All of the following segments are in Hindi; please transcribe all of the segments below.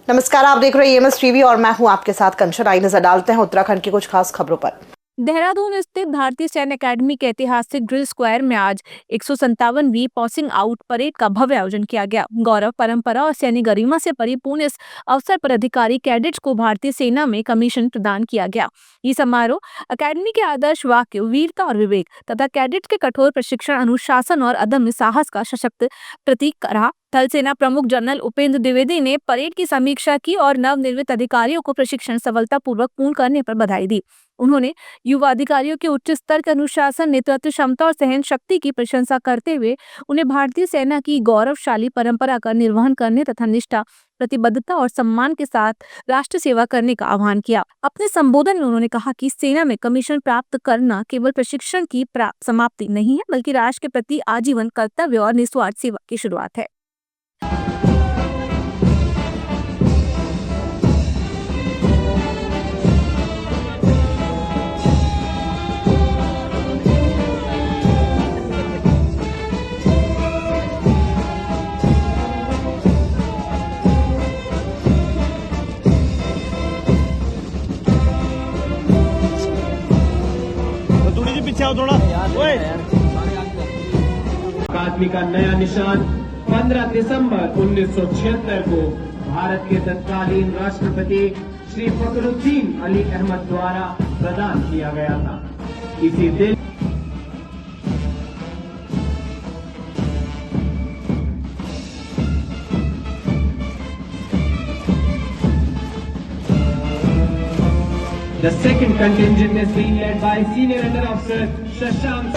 नमस्कार, आप देख रहे हैं EMS टीवी और मैं हूं आपके साथ कंचन। आई नजर डालते हैं उत्तराखंड की कुछ खास खबरों पर। देहरादून स्थित भारतीय सैन्य अकेडमी के ऐतिहासिक ड्रिल स्क्वायर में आज 157वीं पासिंग आउट परेड का भव्य आयोजन किया गया। गौरव, परंपरा और सैन्य गरिमा से परिपूर्ण इस अवसर पर अधिकारी कैडेट्स को भारतीय सेना में कमीशन प्रदान किया गया। ये समारोह अकेडमी के आदर्श वाक्य, वीरता और विवेक तथा कैडेट्स के कठोर प्रशिक्षण, अनुशासन और अदम्य साहस का सशक्त प्रतीक रहा। थल सेना प्रमुख जनरल उपेंद्र द्विवेदी ने परेड की समीक्षा की और नवनिर्मित अधिकारियों को प्रशिक्षण सफलतापूर्वक पूर्ण करने पर बधाई दी। उन्होंने युवा अधिकारियों के उच्च स्तर के अनुशासन, नेतृत्व क्षमता और सहन शक्ति की प्रशंसा करते हुए उन्हें भारतीय सेना की गौरवशाली परंपरा का निर्वहन करने तथा निष्ठा, प्रतिबद्धता और सम्मान के साथ राष्ट्र सेवा करने का आह्वान किया। अपने संबोधन में उन्होंने कहा कि सेना में कमीशन प्राप्त करना केवल प्रशिक्षण की समाप्ति नहीं है, बल्कि राष्ट्र के प्रति आजीवन कर्तव्य और निस्वार्थ सेवा की शुरुआत है। पीछे आओ थोड़ा। अकादमी का नया निशान 15 दिसंबर 1976 को भारत के तत्कालीन राष्ट्रपति श्री फखरुद्दीन अली अहमद द्वारा प्रदान किया गया था। इसी दिन The second contingent is being led by Senior Under Officer Shashank.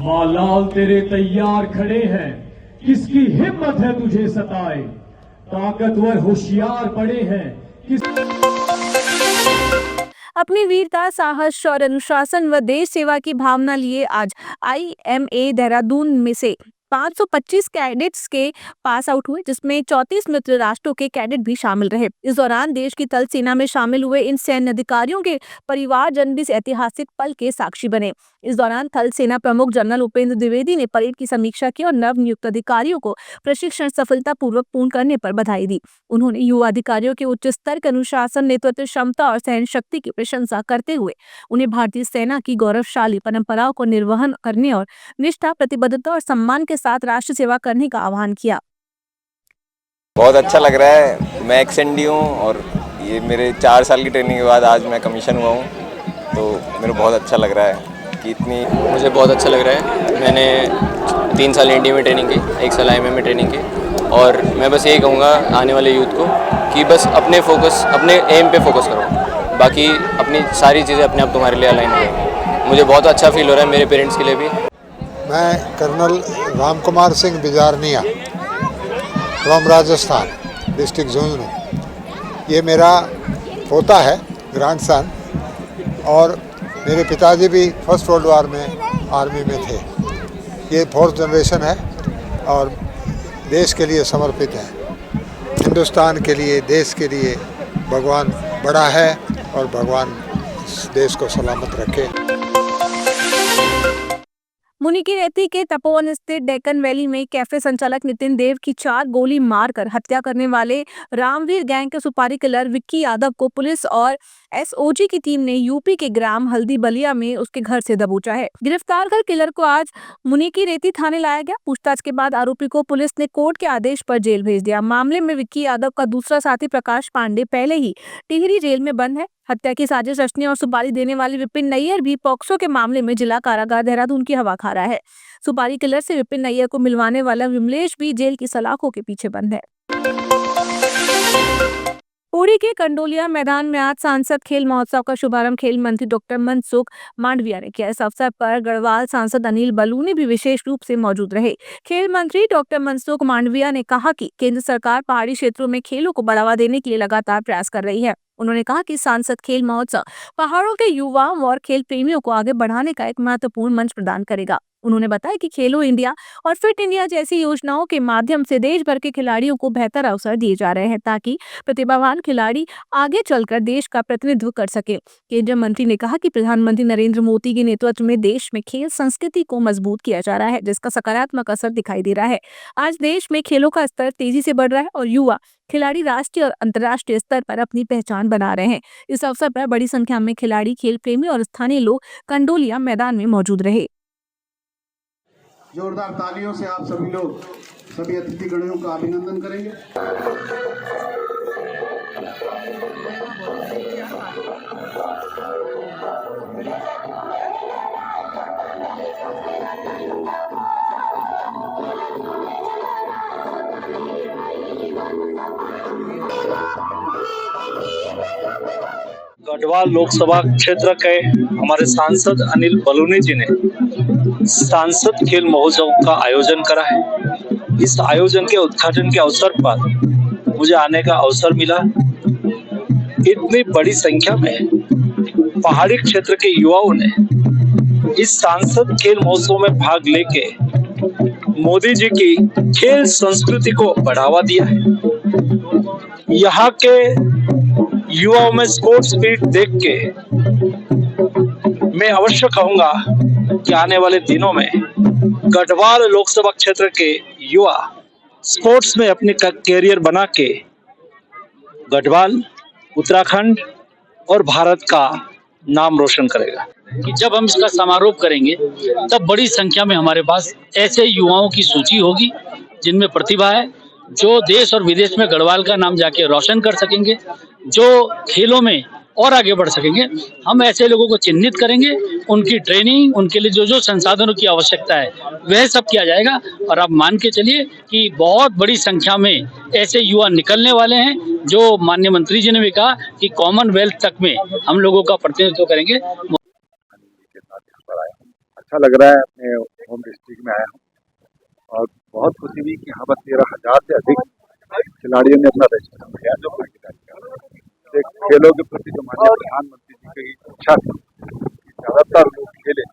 मालाल तेरे तैयार खड़े हैं, किसकी हिम्मत है तुझे सताए, ताकतवर होशियार पड़े हैं अपनी वीरता, साहस और अनुशासन व देश सेवा की भावना लिए आज IMA देहरादून में से 525 कैडेट्स के पास आउट हुए, जिसमें 34 मित्र राष्ट्रों के कैडेट भी शामिल रहे। इस दौरान देश की थल सेना में शामिल हुए इन सैन्य अधिकारियों के परिवारजन भी इस ऐतिहासिक पल के साक्षी बने। इस दौरान थल सेना प्रमुख जनरल उपेंद्र द्विवेदी ने परेड की समीक्षा की और नव नियुक्त अधिकारियों को प्रशिक्षण सफलतापूर्वक पूर्ण करने पर बधाई दी। उन्होंने युवा अधिकारियों के उच्च स्तर के अनुशासन, नेतृत्व क्षमता और सहन शक्ति की प्रशंसा करते हुए उन्हें भारतीय सेना की गौरवशाली परंपराओं को निर्वहन करने और निष्ठा, प्रतिबद्धता और सम्मान के साथ राष्ट्र सेवा करने का आह्वान किया। बहुत अच्छा लग रहा है। मैं XND हूँ और ये मेरे 4 साल की ट्रेनिंग के बाद आज मैं कमीशन हुआ हूँ, तो मेरे बहुत अच्छा लग रहा है कि इतनी मुझे बहुत अच्छा लग रहा है। मैंने 3 साल इंडिया में ट्रेनिंग की, 1 साल IMA में ट्रेनिंग की और मैं बस यही कहूँगा आने वाले यूथ को कि बस अपने एम पे फोकस करो, बाकी अपनी सारी चीज़ें अपने आप तुम्हारे लिए अलाइन हो जाएंगी। मुझे बहुत अच्छा फील हो रहा है, मेरे पेरेंट्स के लिए भी। मैं colonel Ram Kumar Singh Bijarnia from Rajasthan, district Jhunjhunu. ये मेरा पोता है, ग्रैंडसन, और मेरे पिताजी भी फर्स्ट वर्ल्ड वार में आर्मी में थे। ये 4th जनरेशन है और देश के लिए समर्पित है। हिंदुस्तान के लिए, देश के लिए भगवान बड़ा है और भगवान इस देश को सलामत रखे। मुनिकीरेती के तपोवन स्थित डेक्कन वैली में कैफे संचालक नितिन देव की 4 गोली मारकर हत्या करने वाले रामवीर गैंग के सुपारी किलर विक्की यादव को पुलिस और SOG की टीम ने यूपी के ग्राम हल्दी बलिया में उसके घर से दबोचा है। गिरफ्तार कर किलर को आज मुनिकीरेती थाने लाया गया। पूछताछ के बाद आरोपी को पुलिस ने कोर्ट के आदेश पर जेल भेज दिया। मामले में विक्की यादव का दूसरा साथी प्रकाश पांडे पहले ही टिहरी जेल में बंद है। हत्या की साजिश रचने और सुपारी देने वाले विपिन नैयर भी पॉक्सो के मामले में जिला कारागार देहरादून की हवा खा रहा है। सुपारी किलर से विपिन नैयर को मिलवाने वाला विमलेश भी जेल की सलाखों के पीछे बंद है। पुरी के कंडोलिया मैदान में आज सांसद खेल महोत्सव का शुभारंभ खेल मंत्री डॉक्टर मनसुख मांडविया ने किया। इस अवसर पर गढ़वाल सांसद अनिल बलूनी भी विशेष रूप से मौजूद रहे। खेल मंत्री डॉक्टर मनसुख मांडविया ने कहा कि केंद्र सरकार पहाड़ी क्षेत्रों में खेलों को बढ़ावा देने के लिए लगातार प्रयास कर रही है। उन्होंने कहा कि सांसद खेल महोत्सव पहाड़ों के युवाओं और खेल प्रेमियों को आगे बढ़ाने का एक महत्वपूर्ण मंच प्रदान करेगा। उन्होंने बताया कि खेलो इंडिया और फिट इंडिया जैसी योजनाओं के माध्यम से देश भर के खिलाड़ियों को बेहतर अवसर दिए जा रहे हैं ताकि प्रतिभावान खिलाड़ी आगे चलकर देश का प्रतिनिधित्व कर सके। केंद्रीय मंत्री ने कहा कि प्रधानमंत्री नरेंद्र मोदी के नेतृत्व में देश में खेल संस्कृति को मजबूत किया जा रहा है, जिसका सकारात्मक असर दिखाई दे रहा है। आज देश में खेलों का स्तर तेजी से बढ़ रहा है और युवा खिलाड़ी राष्ट्रीय और अंतर्राष्ट्रीय स्तर पर अपनी पहचान बना रहे हैं। इस अवसर पर बड़ी संख्या में खिलाड़ी, खेल प्रेमी और स्थानीय लोग कंडोलिया मैदान में मौजूद रहे। जोरदार तालियों से आप सभी लोग सभी अतिथिगणों का अभिनंदन करेंगे। गढ़वाल लोकसभा क्षेत्र के हमारे सांसद अनिल बलूनी जी ने सांसद खेल महोत्सव का आयोजन करा है। इस आयोजन के उद्घाटन के अवसर पर मुझे आने का अवसर मिला। इतनी बड़ी संख्या में पहाड़ी क्षेत्र के युवाओं ने इस सांसद खेल महोत्सव में भाग लेके मोदी जी की खेल संस्कृति को बढ़ावा दिया है। यहाँ के युवाओं में स्पोर्ट्स स्पिरिट देख के मैं अवश्य कहूंगा कि आने वाले दिनों में गढ़वाल लोकसभा क्षेत्र के युवा स्पोर्ट्स में अपने कैरियर बना के गढ़वाल, उत्तराखंड और भारत का नाम रोशन करेगा। कि जब हम इसका समारोह करेंगे तब बड़ी संख्या में हमारे पास ऐसे युवाओं की सूची होगी जिनमें प्रतिभा है, जो देश और विदेश में गढ़वाल का नाम जाके रोशन कर सकेंगे, जो खेलों में और आगे बढ़ सकेंगे। हम ऐसे लोगों को चिन्हित करेंगे, उनकी ट्रेनिंग, उनके लिए जो जो संसाधनों की आवश्यकता है वह सब किया जाएगा। और आप मान के चलिए कि बहुत बड़ी संख्या में ऐसे युवा निकलने वाले हैं जो माननीय मंत्री जी ने भी कहा कि कॉमनवेल्थ तक में हम लोगों का प्रतिनिधित्व करेंगे। अच्छा लग रहा है, अपने होम डिस्ट्रिक्ट में आया हूँ और बहुत खुशी हुई कि यहाँ पर 13,000 से अधिक खिलाड़ियों ने अपना रजिस्ट्रेशन किया जो भागीदारी किया। खेलों के प्रति जो माननीय प्रधानमंत्री जी की इच्छा थी कि ज्यादातर लोग खेलें।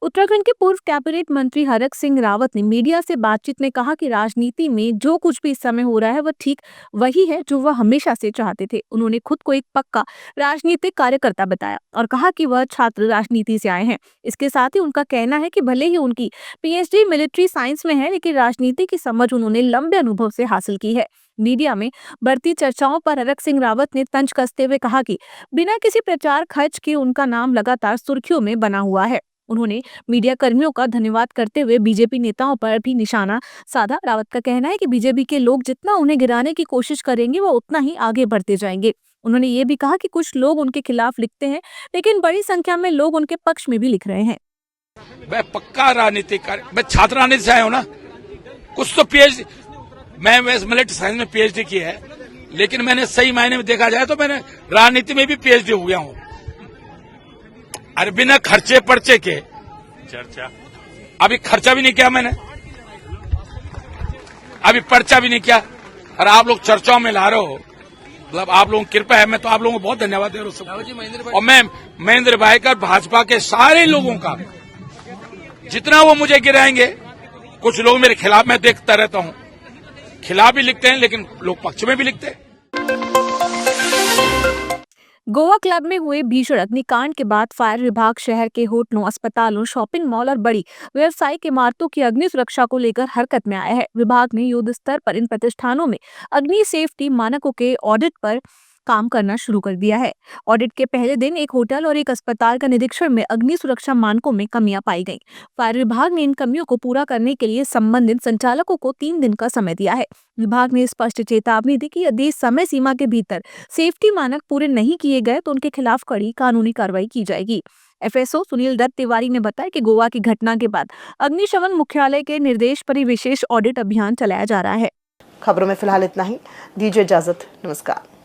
उत्तराखंड के पूर्व कैबिनेट मंत्री हरक सिंह रावत ने मीडिया से बातचीत में कहा कि राजनीति में जो कुछ भी इस समय हो रहा है वह ठीक वही है जो वह हमेशा से चाहते थे। उन्होंने खुद को एक पक्का राजनीतिक कार्यकर्ता बताया और कहा कि वह छात्र राजनीति से आए हैं। इसके साथ ही उनका कहना है कि भले ही उनकी पीएचडी मिलिट्री साइंस में है, लेकिन राजनीति की समझ उन्होंने लंबे अनुभव से हासिल की है। मीडिया में बढ़ती चर्चाओं पर हरक सिंह रावत ने तंज कसते हुए कहा कि बिना किसी प्रचार खर्च के उनका नाम लगातार सुर्खियों में बना हुआ है। उन्होंने मीडिया कर्मियों का धन्यवाद करते हुए बीजेपी नेताओं पर भी निशाना साधा। रावत का कहना है कि बीजेपी के लोग जितना उन्हें गिराने की कोशिश करेंगे वो उतना ही आगे बढ़ते जाएंगे। उन्होंने ये भी कहा कि कुछ लोग उनके खिलाफ लिखते हैं, लेकिन बड़ी संख्या में लोग उनके पक्ष में भी लिख रहे हैं। मैं पक्का राजनीतिक, मैं छात्र राजनीति से आया हूँ ना, कुछ तो पीएचडी, मैं मिलिट्री साइंस में पीएचडी की है, लेकिन मैंने सही मायने में देखा जाए तो मैंने राजनीति में भी पीएचडी हो गया हूँ। अरे बिना खर्चे पर्चे के चर्चा, अभी खर्चा भी नहीं किया मैंने, अभी पर्चा भी नहीं किया, और आप लोग चर्चाओं में ला रहे हो, मतलब आप लोगों की कृपा है। मैं तो आप लोगों को बहुत धन्यवाद दे रहा हूँ। और मैं महेंद्र भाई का, भाजपा के सारे लोगों का, जितना वो मुझे गिराएंगे, कुछ लोग मेरे खिलाफ मैं देखता रहता हूँ, खिलाफ भी लिखते हैं लेकिन लोग पक्ष में भी लिखते हैं। गोवा क्लब में हुए भीषण अग्निकांड के बाद फायर विभाग शहर के होटलों, अस्पतालों, शॉपिंग मॉल और बड़ी व्यावसायिक इमारतों की अग्नि सुरक्षा को लेकर हरकत में आया है। विभाग ने युद्ध स्तर पर इन प्रतिष्ठानों में अग्नि सेफ्टी मानकों के ऑडिट पर काम करना शुरू कर दिया है। ऑडिट के पहले दिन एक होटल और एक अस्पताल का निरीक्षण में अग्नि सुरक्षा मानकों में कमियां पाई गईं। फायर विभाग ने इन कमियों को पूरा करने के लिए संबंधित संचालकों को 3 दिन का समय दिया है। विभाग ने स्पष्ट चेतावनी दी कि यदि समय सीमा के भीतर सेफ्टी मानक पूरे नहीं किए गए तो उनके खिलाफ कड़ी कानूनी कार्रवाई की जाएगी। एफएसओ सुनील दत्त तिवारी ने बताया कि गोवा की घटना के बाद अग्निशमन मुख्यालय के निर्देश पर विशेष ऑडिट अभियान चलाया जा रहा है। खबरों में फिलहाल इतना ही। दीजिए इजाजत। नमस्कार।